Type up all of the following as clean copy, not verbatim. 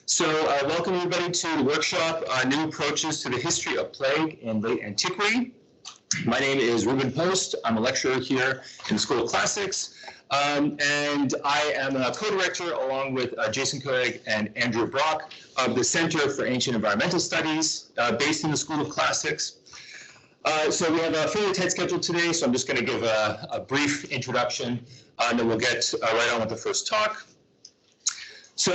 Welcome everybody to the workshop, New Approaches to the History of Plague in Late Antiquity. My name is Ruben Post. I'm a lecturer here in the School of Classics, and I am a co-director along with Jason Koenig and Andrew Brock of the Center for Ancient Environmental Studies based in the School of Classics. So we have a fairly tight schedule today, so I'm just going to give a brief introduction, and then we'll get right on with the first talk. So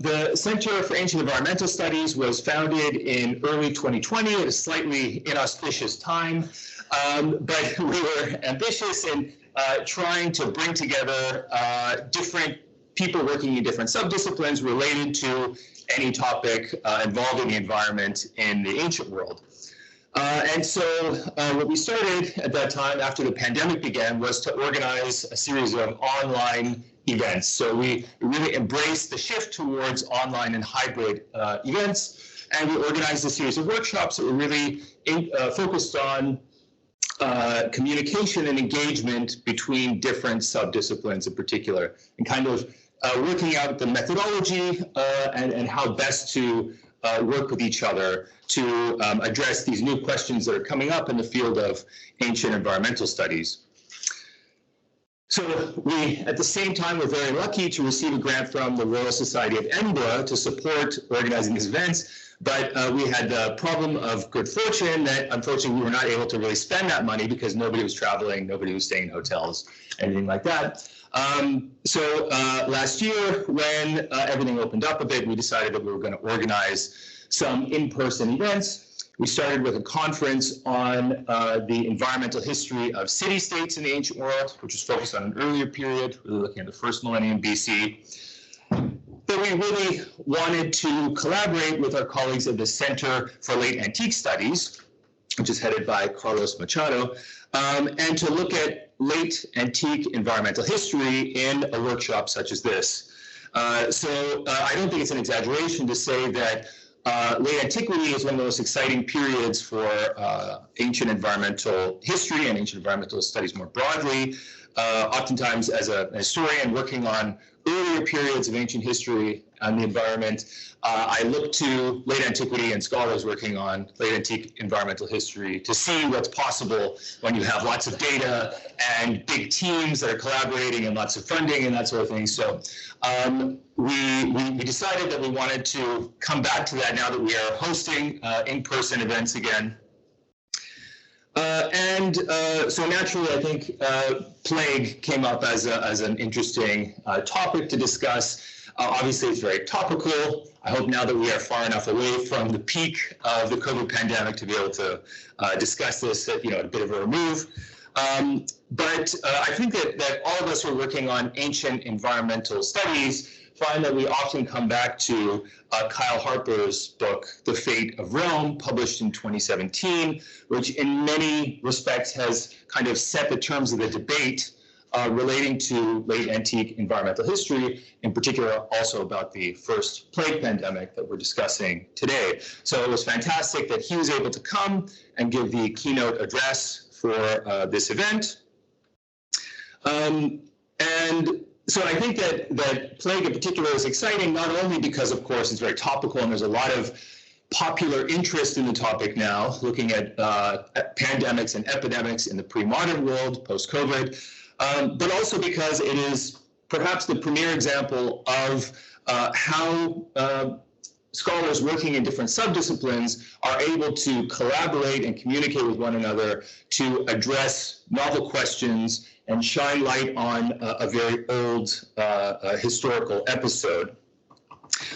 the Center for Ancient Environmental Studies was founded in early 2020 at a slightly inauspicious time, but we were ambitious in trying to bring together different people working in different subdisciplines related to any topic involving the environment in the ancient world. And so what we started at that time after the pandemic began was to organize a series of online events. So we really embraced the shift towards online and hybrid events, and we organized a series of workshops that were really focused on communication and engagement between different subdisciplines in particular, and kind of working out the methodology and how best to work with each other to address these new questions that are coming up in the field of ancient environmental studies. So we, at the same time, were very lucky to receive a grant from the Royal Society of Edinburgh to support organizing these events, but we had the problem of good fortune that unfortunately we were not able to really spend that money because nobody was traveling, nobody was staying in hotels, anything like that. So last year, when everything opened up a bit, we decided that we were going to organize some in-person events. We started with a conference on the environmental history of city-states in the ancient world, which was focused on an earlier period, really looking at the first millennium BC. But we really wanted to collaborate with our colleagues at the Center for Late Antique Studies, which is headed by Carlos Machado, and to look at late antique environmental history in a workshop such as this. So I don't think it's an exaggeration to say that late antiquity is one of the most exciting periods for ancient environmental history and ancient environmental studies more broadly. Oftentimes, as a historian working on earlier periods of ancient history and the environment, I look to late antiquity and scholars working on late antique environmental history to see what's possible when you have lots of data and big teams that are collaborating and lots of funding and that sort of thing. So we decided that we wanted to come back to that now that we are hosting in-person events again. So naturally, I think plague came up as an interesting topic to discuss. Obviously, it's very topical. I hope now that we are far enough away from the peak of the COVID pandemic to be able to discuss this at a bit of a remove. But I think that all of us who are working on ancient environmental studies find that we often come back to Kyle Harper's book, The Fate of Rome, published in 2017, which in many respects has kind of set the terms of the debate relating to late antique environmental history, in particular also about the first plague pandemic that we're discussing today. So it was fantastic that he was able to come and give the keynote address for this event. So I think that plague in particular is exciting, not only because, of course, it's very topical and there's a lot of popular interest in the topic now, looking at pandemics and epidemics in the pre-modern world, post-COVID, but also because it is perhaps the premier example of how scholars working in different subdisciplines are able to collaborate and communicate with one another to address novel questions and shine light on a very old historical episode.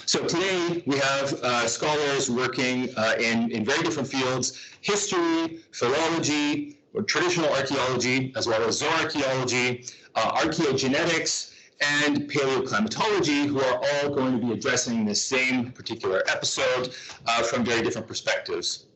So today we have scholars working in very different fields: history, philology, or traditional archaeology, as well as zooarchaeology, archaeogenetics, and paleoclimatology, who are all going to be addressing the same particular episode from very different perspectives.